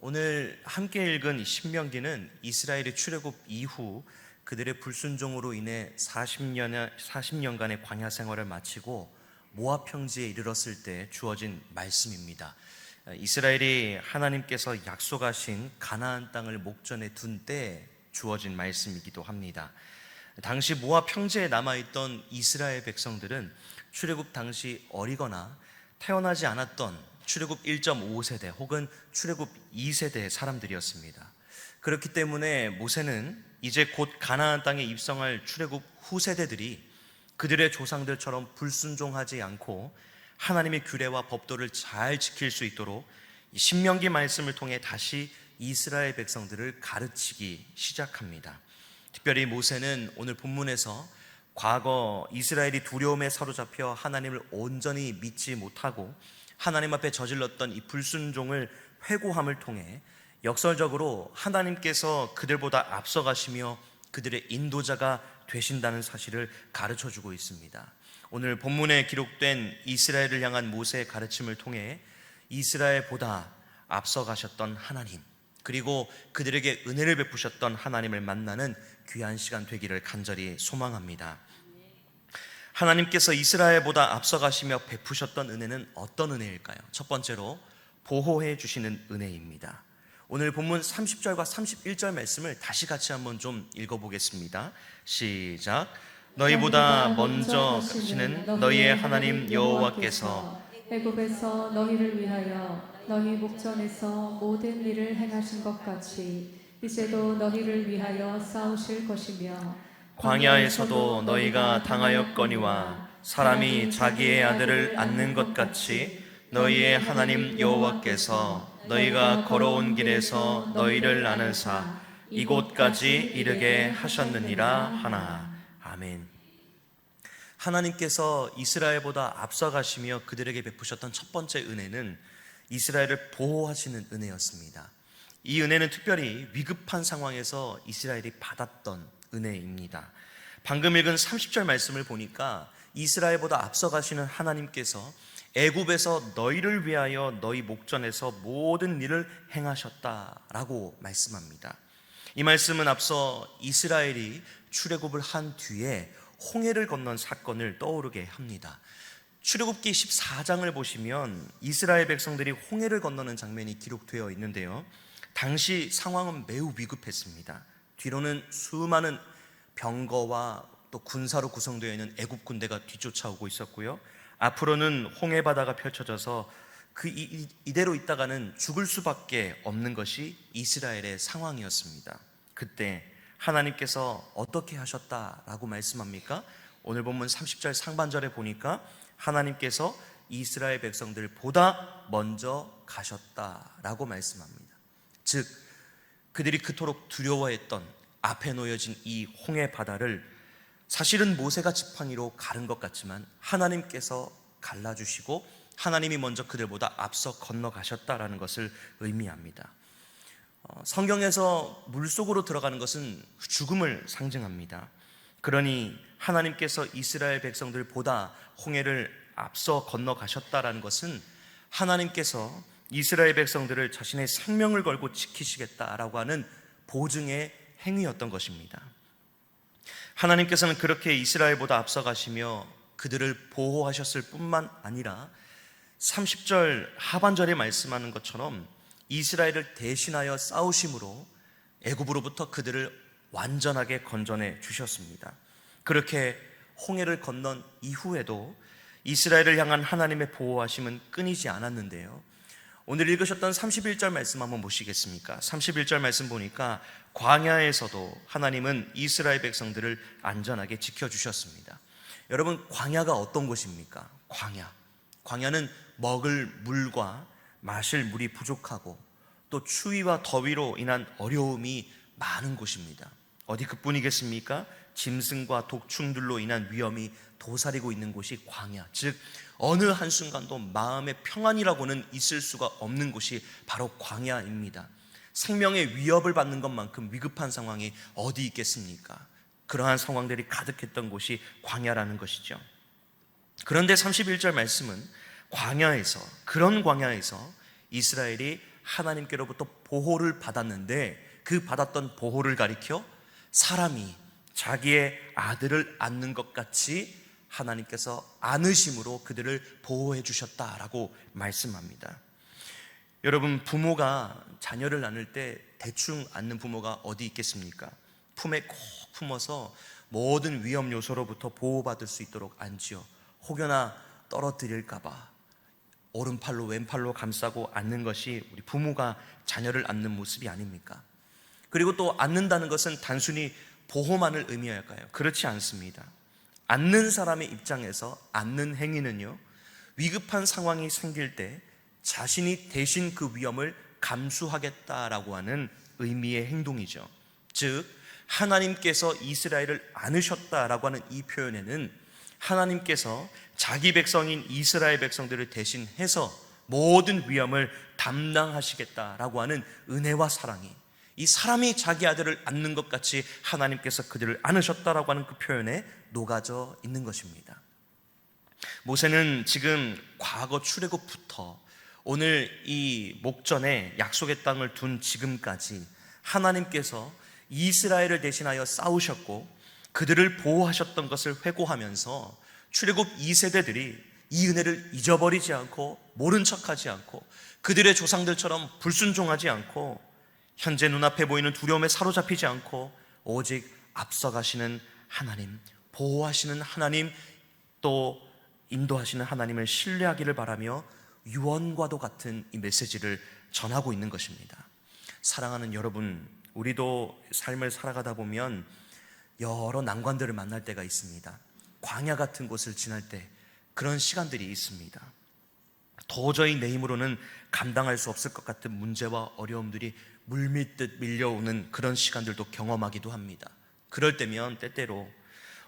오늘 함께 읽은 이 신명기는 이스라엘의 출애굽 이후 그들의 불순종으로 인해 40년간의 광야 생활을 마치고 모압 평지에 이르렀을 때 주어진 말씀입니다. 이스라엘이 하나님께서 약속하신 가나안 땅을 목전에 둔 때 주어진 말씀이기도 합니다. 당시 모압 평지에 남아있던 이스라엘 백성들은 출애굽 당시 어리거나 태어나지 않았던 출애굽 1.5세대 혹은 출애굽 2세대 사람들이었습니다. 그렇기 때문에 모세는 이제 곧 가나안 땅에 입성할 출애굽 후세대들이 그들의 조상들처럼 불순종하지 않고 하나님의 규례와 법도를 잘 지킬 수 있도록 신명기 말씀을 통해 다시 이스라엘 백성들을 가르치기 시작합니다. 특별히 모세는 오늘 본문에서 과거 이스라엘이 두려움에 사로잡혀 하나님을 온전히 믿지 못하고 하나님 앞에 저질렀던 이 불순종을 회고함을 통해 역설적으로 하나님께서 그들보다 앞서가시며 그들의 인도자가 되신다는 사실을 가르쳐주고 있습니다. 오늘 본문에 기록된 이스라엘을 향한 모세의 가르침을 통해 이스라엘보다 앞서가셨던 하나님, 그리고 그들에게 은혜를 베푸셨던 하나님을 만나는 귀한 시간 되기를 간절히 소망합니다. 하나님께서 이스라엘보다 앞서가시며 베푸셨던 은혜는 어떤 은혜일까요? 첫 번째로 보호해 주시는 은혜입니다. 오늘 본문 30절과 31절 말씀을 다시 같이 한번 좀 읽어보겠습니다. 시작. 너희보다 먼저 가시는 너희의 하나님 여호와께서 애굽에서 너희를 위하여 너희 목전에서 모든 일을 행하신 것 같이 이제도 너희를 위하여 싸우실 것이며 광야에서도 너희가 당하였거니와 사람이 자기의 아들을 안는 것 같이 너희의 하나님 여호와께서 너희가 걸어온 길에서 너희를 나누사 이곳까지 이르게 하셨느니라 하나. 아멘. 하나님께서 이스라엘보다 앞서가시며 그들에게 베푸셨던 첫 번째 은혜는 이스라엘을 보호하시는 은혜였습니다. 이 은혜는 특별히 위급한 상황에서 이스라엘이 받았던 은혜입니다. 방금 읽은 30절 말씀을 보니까 이스라엘보다 앞서가시는 하나님께서 애굽에서 너희를 위하여 너희 목전에서 모든 일을 행하셨다라고 말씀합니다. 이 말씀은 앞서 이스라엘이 출애굽을 한 뒤에 홍해를 건넌 사건을 떠오르게 합니다. 출애굽기 14장을 보시면 이스라엘 백성들이 홍해를 건너는 장면이 기록되어 있는데요, 당시 상황은 매우 위급했습니다. 뒤로는 수많은 병거와 또 군사로 구성되어 있는 애굽 군대가 뒤쫓아오고 있었고요, 앞으로는 홍해 바다가 펼쳐져서 이대로 있다가는 죽을 수밖에 없는 것이 이스라엘의 상황이었습니다. 그때 하나님께서 어떻게 하셨다라고 말씀합니까? 오늘 본문 30절 상반절에 보니까 하나님께서 이스라엘 백성들보다 먼저 가셨다라고 말씀합니다. 즉 그들이 그토록 두려워했던 앞에 놓여진 이 홍해 바다를 사실은 모세가 지팡이로 가른 것 같지만 하나님께서 갈라주시고 하나님이 먼저 그들보다 앞서 건너가셨다라는 것을 의미합니다. 성경에서 물속으로 들어가는 것은 죽음을 상징합니다. 그러니 하나님께서 이스라엘 백성들보다 홍해를 앞서 건너가셨다라는 것은 하나님께서 이스라엘 백성들을 자신의 생명을 걸고 지키시겠다라고 하는 보증의 행위였던 것입니다. 하나님께서는 그렇게 이스라엘보다 앞서가시며 그들을 보호하셨을 뿐만 아니라 30절 하반절에 말씀하는 것처럼 이스라엘을 대신하여 싸우심으로 애굽으로부터 그들을 완전하게 건져내 주셨습니다. 그렇게 홍해를 건넌 이후에도 이스라엘을 향한 하나님의 보호하심은 끊이지 않았는데요, 오늘 읽으셨던 31절 말씀 한번 보시겠습니까? 31절 말씀 보니까 광야에서도 하나님은 이스라엘 백성들을 안전하게 지켜주셨습니다. 여러분, 광야가 어떤 곳입니까? 광야는 먹을 물과 마실 물이 부족하고 또 추위와 더위로 인한 어려움이 많은 곳입니다. 어디 그뿐이겠습니까? 짐승과 독충들로 인한 위험이 도사리고 있는 곳이 광야, 즉 어느 한순간도 마음의 평안이라고는 있을 수가 없는 곳이 바로 광야입니다. 생명의 위협을 받는 것만큼 위급한 상황이 어디 있겠습니까? 그러한 상황들이 가득했던 곳이 광야라는 것이죠. 그런데 31절 말씀은 그런 광야에서 이스라엘이 하나님께로부터 보호를 받았는데 그 받았던 보호를 가리켜 사람이 자기의 아들을 안는 것 같이 하나님께서 안으심으로 그들을 보호해 주셨다라고 말씀합니다. 여러분, 부모가 자녀를 낳을 때 대충 안는 부모가 어디 있겠습니까? 품에 꼭 품어서 모든 위험 요소로부터 보호받을 수 있도록 안지요. 혹여나 떨어뜨릴까봐 오른팔로 왼팔로 감싸고 안는 것이 우리 부모가 자녀를 안는 모습이 아닙니까? 그리고 또 안는다는 것은 단순히 보호만을 의미할까요? 그렇지 않습니다. 안는 사람의 입장에서 안는 행위는요, 위급한 상황이 생길 때 자신이 대신 그 위험을 감수하겠다라고 하는 의미의 행동이죠. 즉, 하나님께서 이스라엘을 안으셨다라고 하는 이 표현에는 하나님께서 자기 백성인 이스라엘 백성들을 대신해서 모든 위험을 담당하시겠다라고 하는 은혜와 사랑이, 이 사람이 자기 아들을 안는 것 같이 하나님께서 그들을 안으셨다라고 하는 그 표현에 녹아져 있는 것입니다. 모세는 지금 과거 출애굽부터 오늘 이 목전에 약속의 땅을 둔 지금까지 하나님께서 이스라엘을 대신하여 싸우셨고 그들을 보호하셨던 것을 회고하면서 출애굽 2세대들이 이 은혜를 잊어버리지 않고 모른 척하지 않고 그들의 조상들처럼 불순종하지 않고 현재 눈앞에 보이는 두려움에 사로잡히지 않고 오직 앞서가시는 하나님, 보호하시는 하나님, 또 인도하시는 하나님을 신뢰하기를 바라며 유언과도 같은 이 메시지를 전하고 있는 것입니다. 사랑하는 여러분, 우리도 삶을 살아가다 보면 여러 난관들을 만날 때가 있습니다. 광야 같은 곳을 지날 때 그런 시간들이 있습니다. 도저히 내 힘으로는 감당할 수 없을 것 같은 문제와 어려움들이 물밀듯 밀려오는 그런 시간들도 경험하기도 합니다. 그럴 때면 때때로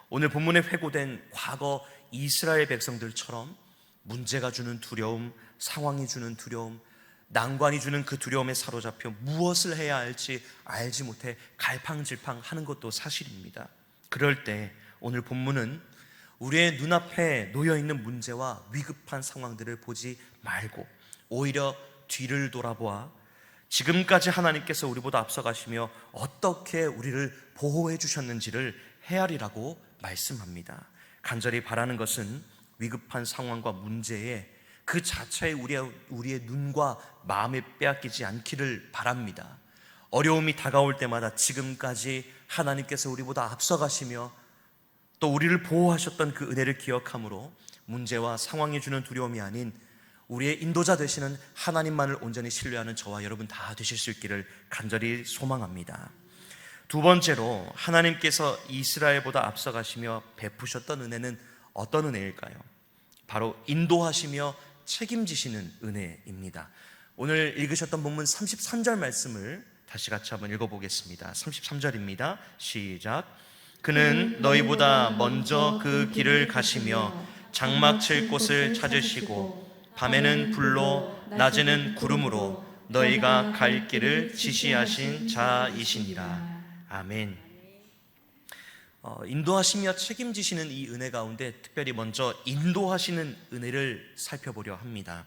오늘 본문에 회고된 과거 이스라엘 백성들처럼 문제가 주는 두려움, 상황이 주는 두려움, 난관이 주는 그 두려움에 사로잡혀 무엇을 해야 할지 알지 못해 갈팡질팡하는 것도 사실입니다. 그럴 때 오늘 본문은 우리의 눈앞에 놓여있는 문제와 위급한 상황들을 보지 말고 오히려 뒤를 돌아보아 지금까지 하나님께서 우리보다 앞서가시며 어떻게 우리를 보호해 주셨는지를 헤아리라고 말씀합니다. 간절히 바라는 것은 위급한 상황과 문제에 그 자체에 우리의 눈과 마음에 빼앗기지 않기를 바랍니다. 어려움이 다가올 때마다 지금까지 하나님께서 우리보다 앞서가시며 또 우리를 보호하셨던 그 은혜를 기억함으로 문제와 상황이 주는 두려움이 아닌 우리의 인도자 되시는 하나님만을 온전히 신뢰하는 저와 여러분 다 되실 수 있기를 간절히 소망합니다. 두 번째로 하나님께서 이스라엘보다 앞서가시며 베푸셨던 은혜는 어떤 은혜일까요? 바로 인도하시며 책임지시는 은혜입니다. 오늘 읽으셨던 본문 33절 말씀을 다시 같이 한번 읽어보겠습니다. 33절입니다. 시작. 그는 너희보다 먼저 그 길을 가시며 장막 칠 곳을 찾으시고 밤에는 불로 낮에는 구름으로 너희가 갈 길을 지시하신 자이시니라. 아멘. 인도하시며 책임지시는 이 은혜 가운데 특별히 먼저 인도하시는 은혜를 살펴보려 합니다.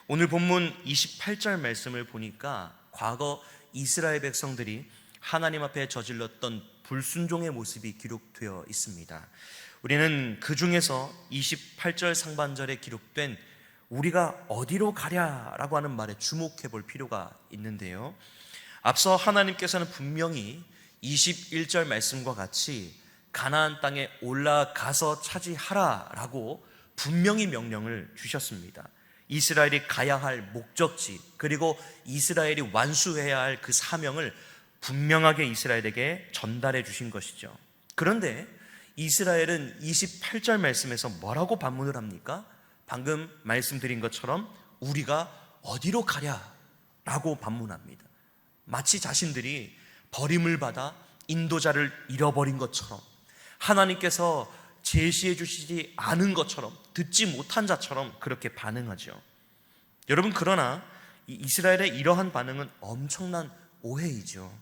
오늘 본문 28절 말씀을 보니까 과거 이스라엘 백성들이 하나님 앞에 저질렀던 불순종의 모습이 기록되어 있습니다. 우리는 그 중에서 28절 상반절에 기록된 우리가 어디로 가랴라고 하는 말에 주목해 볼 필요가 있는데요. 앞서 하나님께서는 분명히 21절 말씀과 같이 가나안 땅에 올라가서 차지하라라고 분명히 명령을 주셨습니다. 이스라엘이 가야 할 목적지 그리고 이스라엘이 완수해야 할 그 사명을 분명하게 이스라엘에게 전달해 주신 것이죠. 그런데 이스라엘은 28절 말씀에서 뭐라고 반문을 합니까? 방금 말씀드린 것처럼 우리가 어디로 가랴라고 반문합니다. 마치 자신들이 버림을 받아 인도자를 잃어버린 것처럼 하나님께서 제시해 주시지 않은 것처럼 듣지 못한 자처럼 그렇게 반응하죠. 여러분, 그러나 이스라엘의 이러한 반응은 엄청난 오해이죠.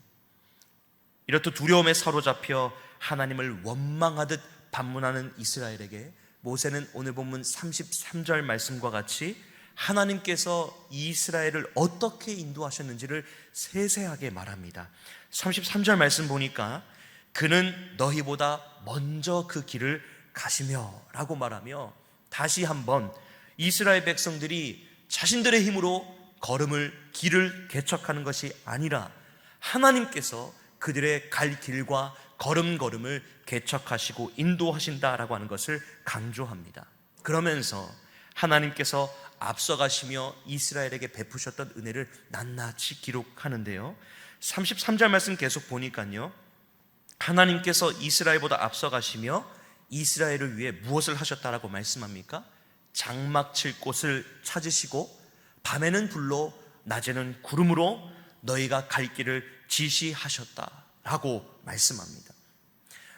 이렇듯 두려움에 사로잡혀 하나님을 원망하듯 반문하는 이스라엘에게 모세는 오늘 본문 33절 말씀과 같이 하나님께서 이스라엘을 어떻게 인도하셨는지를 세세하게 말합니다. 33절 말씀 보니까 그는 너희보다 먼저 그 길을 가시며 라고 말하며 다시 한번 이스라엘 백성들이 자신들의 힘으로 길을 개척하는 것이 아니라 하나님께서 그들의 갈 길과 걸음걸음을 개척하시고 인도하신다라고 하는 것을 강조합니다. 그러면서 하나님께서 앞서가시며 이스라엘에게 베푸셨던 은혜를 낱낱이 기록하는데요, 33절 말씀 계속 보니까요, 하나님께서 이스라엘보다 앞서가시며 이스라엘을 위해 무엇을 하셨다라고 말씀합니까? 장막 칠 곳을 찾으시고 밤에는 불로 낮에는 구름으로 너희가 갈 길을 지시하셨다라고 말씀합니다.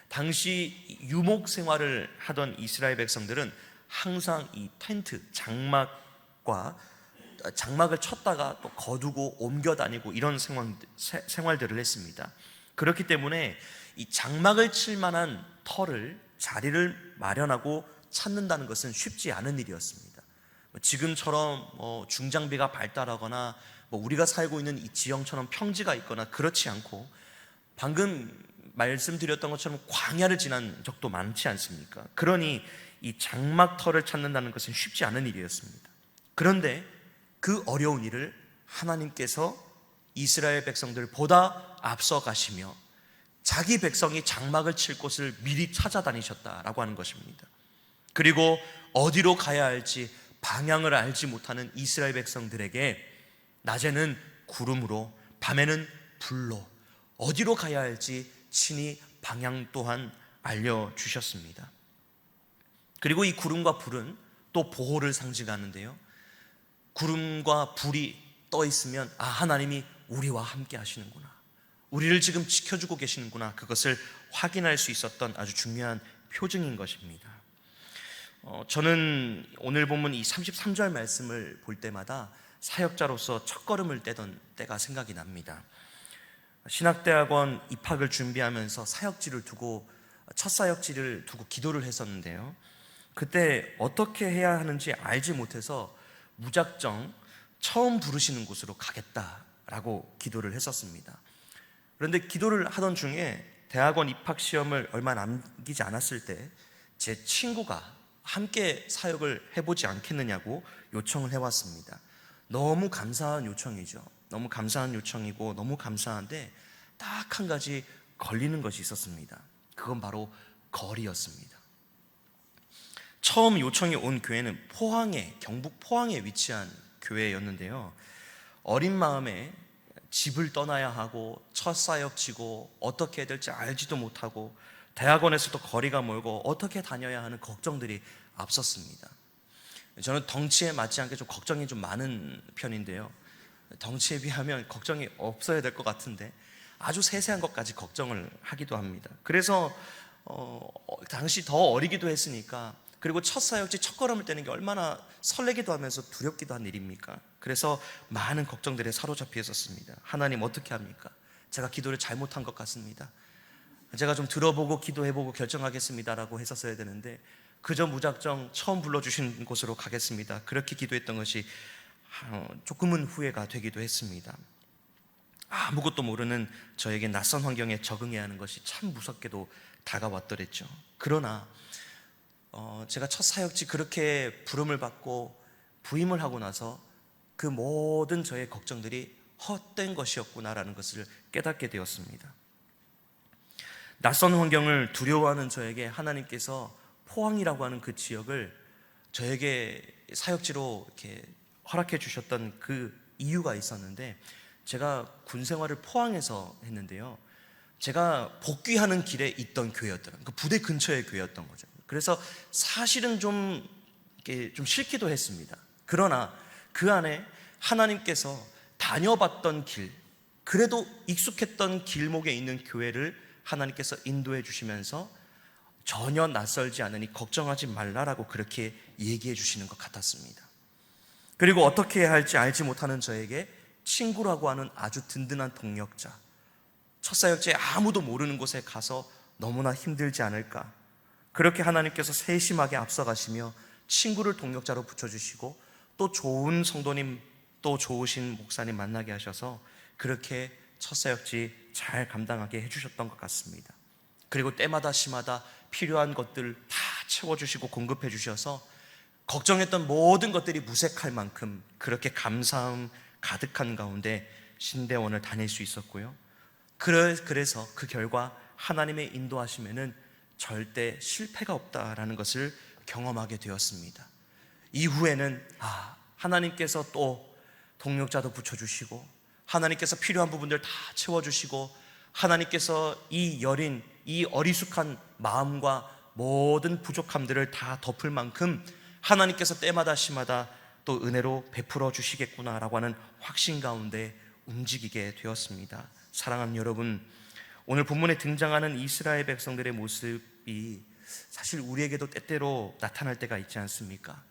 당시 유목 생활을 하던 이스라엘 백성들은 항상 이 텐트, 장막을 쳤다가 또 거두고 옮겨 다니고 이런 생활들을 했습니다. 그렇기 때문에 이 장막을 칠 만한 자리를 마련하고 찾는다는 것은 쉽지 않은 일이었습니다. 지금처럼 중장비가 발달하거나 우리가 살고 있는 이 지형처럼 평지가 있거나 그렇지 않고, 방금 말씀드렸던 것처럼 광야를 지난 적도 많지 않습니까? 그러니 이 장막터를 찾는다는 것은 쉽지 않은 일이었습니다. 그런데 그 어려운 일을 하나님께서 이스라엘 백성들보다 앞서 가시며 자기 백성이 장막을 칠 곳을 미리 찾아다니셨다라고 하는 것입니다. 그리고 어디로 가야 할지 방향을 알지 못하는 이스라엘 백성들에게 낮에는 구름으로 밤에는 불로 어디로 가야 할지 친히 방향 또한 알려주셨습니다. 그리고 이 구름과 불은 또 보호를 상징하는데요, 구름과 불이 떠 있으면 하나님이 우리와 함께 하시는구나, 우리를 지금 지켜주고 계시는구나, 그것을 확인할 수 있었던 아주 중요한 표징인 것입니다. 저는 오늘 본문 이 33절 말씀을 볼 때마다 사역자로서 첫걸음을 떼던 때가 생각이 납니다. 신학대학원 입학을 준비하면서 첫 사역지를 두고 기도를 했었는데요, 그때 어떻게 해야 하는지 알지 못해서 무작정 처음 부르시는 곳으로 가겠다라고 기도를 했었습니다. 그런데 기도를 하던 중에 대학원 입학 시험을 얼마 남기지 않았을 때 제 친구가 함께 사역을 해보지 않겠느냐고 요청을 해왔습니다. 너무 감사한 요청이죠. 너무 감사한 요청이고 너무 감사한데 딱 한 가지 걸리는 것이 있었습니다. 그건 바로 거리였습니다. 처음 요청이 온 교회는 경북 포항에 위치한 교회였는데요, 어린 마음에 집을 떠나야 하고 첫 사역지고 어떻게 해야 될지 알지도 못하고 대학원에서도 거리가 멀고 어떻게 다녀야 하는 걱정들이 앞섰습니다. 저는 덩치에 맞지 않게 좀 걱정이 좀 많은 편인데요, 덩치에 비하면 걱정이 없어야 될 것 같은데 아주 세세한 것까지 걱정을 하기도 합니다. 그래서 당시 더 어리기도 했으니까, 그리고 첫 사역지 첫 걸음을 떼는 게 얼마나 설레기도 하면서 두렵기도 한 일입니까? 그래서 많은 걱정들에 사로잡혀 있었습니다. 하나님 어떻게 합니까? 제가 기도를 잘못한 것 같습니다. 제가 좀 들어보고 기도해보고 결정하겠습니다라고 했었어야 되는데 그저 무작정 처음 불러주신 곳으로 가겠습니다, 그렇게 기도했던 것이 조금은 후회가 되기도 했습니다. 아무것도 모르는 저에게 낯선 환경에 적응해야 하는 것이 참 무섭게도 다가왔더랬죠. 그러나 제가 첫 사역지 그렇게 부름을 받고 부임을 하고 나서 그 모든 저의 걱정들이 헛된 것이었구나라는 것을 깨닫게 되었습니다. 낯선 환경을 두려워하는 저에게 하나님께서 포항이라고 하는 그 지역을 저에게 사역지로 이렇게 허락해 주셨던 그 이유가 있었는데, 제가 군 생활을 포항에서 했는데요, 제가 복귀하는 길에 있던 교회였더라고요. 그 부대 근처의 교회였던 거죠. 그래서 사실은 좀 싫기도 했습니다. 그러나 그 안에 하나님께서 다녀봤던 길, 그래도 익숙했던 길목에 있는 교회를 하나님께서 인도해 주시면서 전혀 낯설지 않으니 걱정하지 말라라고 그렇게 얘기해 주시는 것 같았습니다. 그리고 어떻게 해야 할지 알지 못하는 저에게 친구라고 하는 아주 든든한 동력자, 첫 사역지에 아무도 모르는 곳에 가서 너무나 힘들지 않을까, 그렇게 하나님께서 세심하게 앞서가시며 친구를 동력자로 붙여주시고 또 좋은 성도님, 또 좋으신 목사님 만나게 하셔서 그렇게 첫 사역지 잘 감당하게 해주셨던 것 같습니다. 그리고 때마다 시마다 필요한 것들 다 채워주시고 공급해 주셔서 걱정했던 모든 것들이 무색할 만큼 그렇게 감사함 가득한 가운데 신대원을 다닐 수 있었고요. 그래서 그 결과 하나님의 인도하심에는 절대 실패가 없다라는 것을 경험하게 되었습니다. 이후에는 하나님께서 또 동력자도 붙여주시고 하나님께서 필요한 부분들 다 채워주시고 하나님께서 이 여린, 이 어리숙한 마음과 모든 부족함들을 다 덮을 만큼 하나님께서 때마다 시마다 또 은혜로 베풀어 주시겠구나라고 하는 확신 가운데 움직이게 되었습니다. 사랑하는 여러분, 오늘 본문에 등장하는 이스라엘 백성들의 모습이 사실 우리에게도 때때로 나타날 때가 있지 않습니까?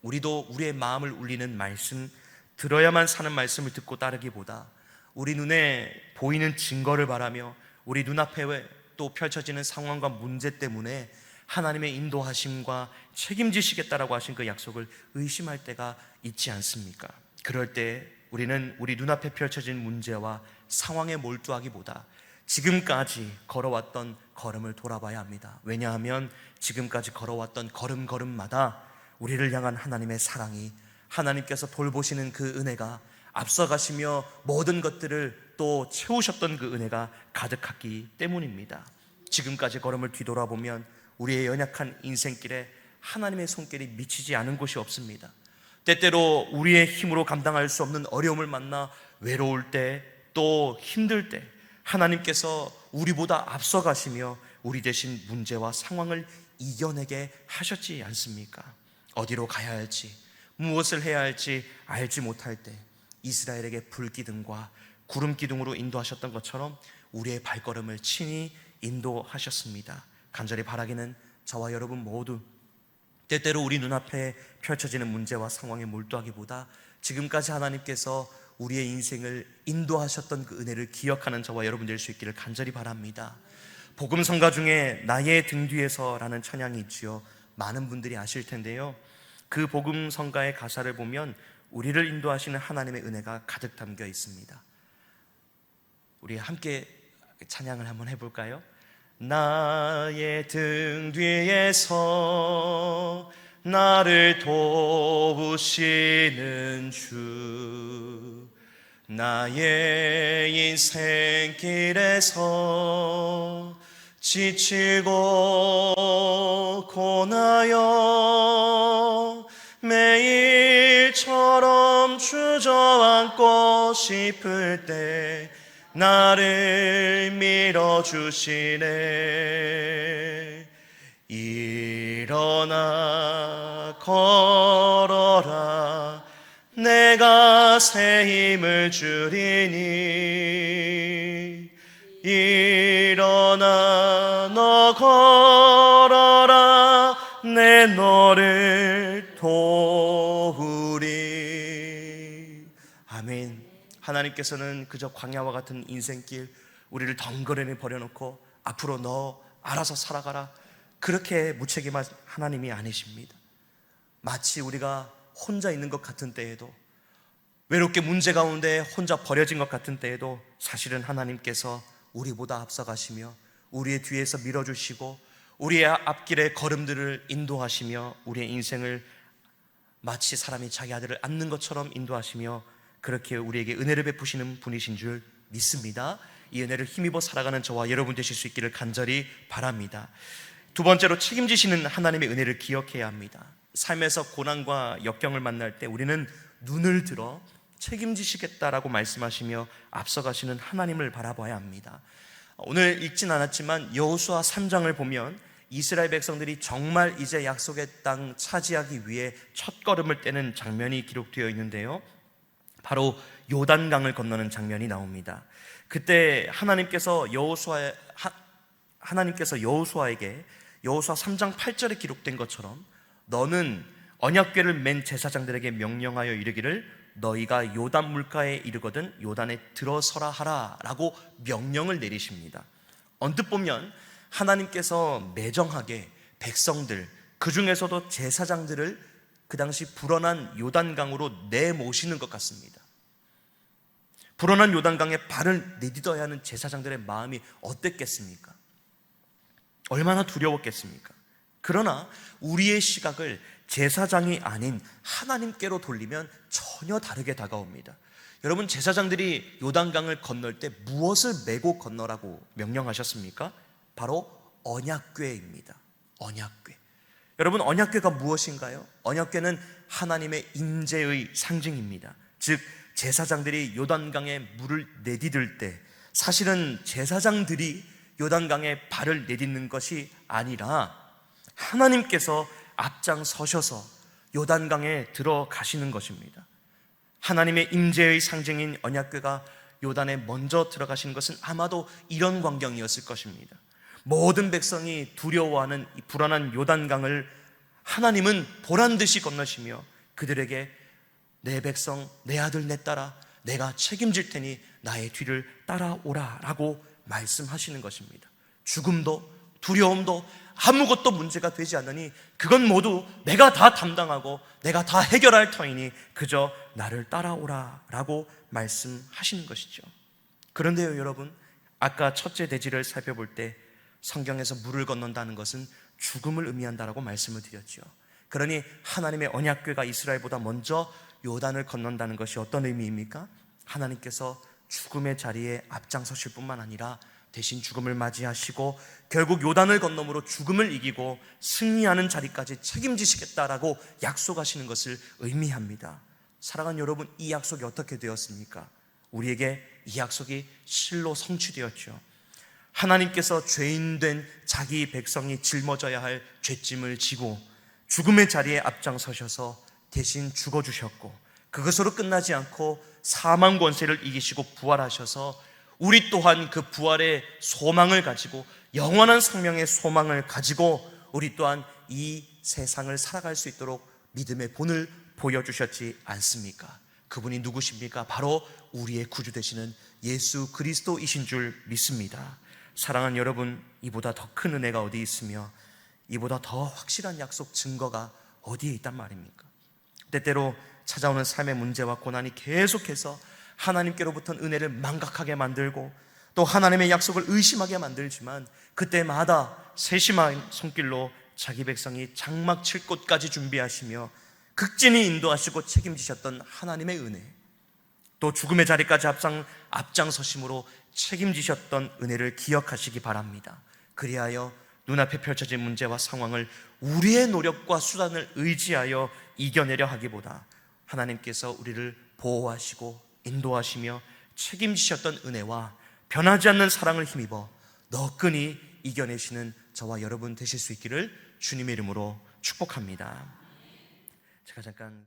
우리도 우리의 마음을 울리는 말씀, 들어야만 사는 말씀을 듣고 따르기보다 우리 눈에 보이는 증거를 바라며 우리 눈앞에 또 펼쳐지는 상황과 문제 때문에 하나님의 인도하심과 책임지시겠다라고 하신 그 약속을 의심할 때가 있지 않습니까? 그럴 때 우리는 우리 눈앞에 펼쳐진 문제와 상황에 몰두하기보다 지금까지 걸어왔던 걸음을 돌아봐야 합니다. 왜냐하면 지금까지 걸어왔던 걸음걸음마다 우리를 향한 하나님의 사랑이, 하나님께서 돌보시는 그 은혜가, 앞서가시며 모든 것들을 또 채우셨던 그 은혜가 가득했기 때문입니다. 지금까지 걸음을 뒤돌아보면 우리의 연약한 인생길에 하나님의 손길이 미치지 않은 곳이 없습니다. 때때로 우리의 힘으로 감당할 수 없는 어려움을 만나 외로울 때, 또 힘들 때 하나님께서 우리보다 앞서가시며 우리 대신 문제와 상황을 이겨내게 하셨지 않습니까? 어디로 가야 할지, 무엇을 해야 할지 알지 못할 때 이스라엘에게 불기둥과 구름기둥으로 인도하셨던 것처럼 우리의 발걸음을 친히 인도하셨습니다. 간절히 바라기는 저와 여러분 모두 때때로 우리 눈앞에 펼쳐지는 문제와 상황에 몰두하기보다 지금까지 하나님께서 우리의 인생을 인도하셨던 그 은혜를 기억하는 저와 여러분 될 수 있기를 간절히 바랍니다. 복음성가 중에 나의 등 뒤에서라는 찬양이 있지요. 많은 분들이 아실 텐데요, 그 복음성가의 가사를 보면 우리를 인도하시는 하나님의 은혜가 가득 담겨 있습니다. 우리 함께 찬양을 한번 해볼까요? 나의 등 뒤에서 나를 도우시는 주, 나의 인생길에서 지치고 고나여 매일처럼 주저앉고 싶을 때 나를 밀어주시네. 일어나 걸어라, 내가 새 힘을 주리니. 일어나 너 걸어라, 내 너를 도우리. 아멘. 하나님께서는 그저 광야와 같은 인생길 우리를 덩그러니 버려놓고 앞으로 너 알아서 살아가라, 그렇게 무책임한 하나님이 아니십니다. 마치 우리가 혼자 있는 것 같은 때에도, 외롭게 문제 가운데 혼자 버려진 것 같은 때에도 사실은 하나님께서 우리보다 앞서가시며 우리의 뒤에서 밀어주시고 우리의 앞길의 걸음들을 인도하시며 우리의 인생을 마치 사람이 자기 아들을 안는 것처럼 인도하시며 그렇게 우리에게 은혜를 베푸시는 분이신 줄 믿습니다. 이 은혜를 힘입어 살아가는 저와 여러분 되실 수 있기를 간절히 바랍니다. 두 번째로, 책임지시는 하나님의 은혜를 기억해야 합니다. 삶에서 고난과 역경을 만날 때 우리는 눈을 들어 책임지시겠다라고 말씀하시며 앞서가시는 하나님을 바라봐야 합니다. 오늘 읽진 않았지만 여호수아 3장을 보면 이스라엘 백성들이 정말 이제 약속의 땅 차지하기 위해 첫걸음을 떼는 장면이 기록되어 있는데요, 바로 요단강을 건너는 장면이 나옵니다. 그때 하나님께서 여호수아에게 여호수아 3장 8절에 기록된 것처럼 너는 언약궤를 맨 제사장들에게 명령하여 이르기를 너희가 요단 물가에 이르거든 요단에 들어서라 하라 라고 명령을 내리십니다. 언뜻 보면 하나님께서 매정하게 백성들, 그 중에서도 제사장들을 그 당시 불어난 요단강으로 내모시는 것 같습니다. 불어난 요단강에 발을 내딛어야 하는 제사장들의 마음이 어땠겠습니까? 얼마나 두려웠겠습니까? 그러나 우리의 시각을 제사장이 아닌 하나님께로 돌리면 전혀 다르게 다가옵니다. 여러분, 제사장들이 요단강을 건널 때 무엇을 메고 건너라고 명령하셨습니까? 바로 언약궤입니다. 언약궤. 여러분, 언약궤가 무엇인가요? 언약궤는 하나님의 임재의 상징입니다. 즉, 제사장들이 요단강에 물을 내디딜 때 사실은 제사장들이 요단강에 발을 내딛는 것이 아니라 하나님께서 앞장서셔서 요단강에 들어가시는 것입니다. 하나님의 임재의 상징인 언약궤가 요단에 먼저 들어가시는 것은 아마도 이런 광경이었을 것입니다. 모든 백성이 두려워하는 이 불안한 요단강을 하나님은 보란듯이 건너시며 그들에게 내 백성, 내 아들, 내 딸아, 내가 책임질 테니 나의 뒤를 따라오라 라고 말씀하시는 것입니다. 죽음도 두려움도 아무것도 문제가 되지 않으니 그건 모두 내가 다 담당하고 내가 다 해결할 터이니 그저 나를 따라오라 라고 말씀하시는 것이죠. 그런데요, 여러분, 아까 첫째 대지를 살펴볼 때 성경에서 물을 건넌다는 것은 죽음을 의미한다라고 말씀을 드렸죠. 그러니 하나님의 언약궤가 이스라엘보다 먼저 요단을 건넌다는 것이 어떤 의미입니까? 하나님께서 죽음의 자리에 앞장서실 뿐만 아니라 대신 죽음을 맞이하시고 결국 요단을 건너므로 죽음을 이기고 승리하는 자리까지 책임지시겠다라고 약속하시는 것을 의미합니다. 사랑하는 여러분, 이 약속이 어떻게 되었습니까? 우리에게 이 약속이 실로 성취되었죠. 하나님께서 죄인된 자기 백성이 짊어져야 할 죄짐을 지고 죽음의 자리에 앞장서셔서 대신 죽어주셨고, 그것으로 끝나지 않고 사망 권세를 이기시고 부활하셔서 우리 또한 그 부활의 소망을 가지고 영원한 생명의 소망을 가지고 우리 또한 이 세상을 살아갈 수 있도록 믿음의 본을 보여주셨지 않습니까? 그분이 누구십니까? 바로 우리의 구주 되시는 예수 그리스도이신 줄 믿습니다. 사랑하는 여러분, 이보다 더 큰 은혜가 어디 있으며 이보다 더 확실한 약속 증거가 어디에 있단 말입니까? 때때로 찾아오는 삶의 문제와 고난이 계속해서 하나님께로부터는 은혜를 망각하게 만들고 또 하나님의 약속을 의심하게 만들지만 그때마다 세심한 손길로 자기 백성이 장막 칠 곳까지 준비하시며 극진히 인도하시고 책임지셨던 하나님의 은혜, 또 죽음의 자리까지 앞장서심으로 책임지셨던 은혜를 기억하시기 바랍니다. 그리하여 눈앞에 펼쳐진 문제와 상황을 우리의 노력과 수단을 의지하여 이겨내려 하기보다 하나님께서 우리를 보호하시고 인도하시며 책임지셨던 은혜와 변하지 않는 사랑을 힘입어 너끈히 이겨내시는 저와 여러분 되실 수 있기를 주님의 이름으로 축복합니다. 제가 잠깐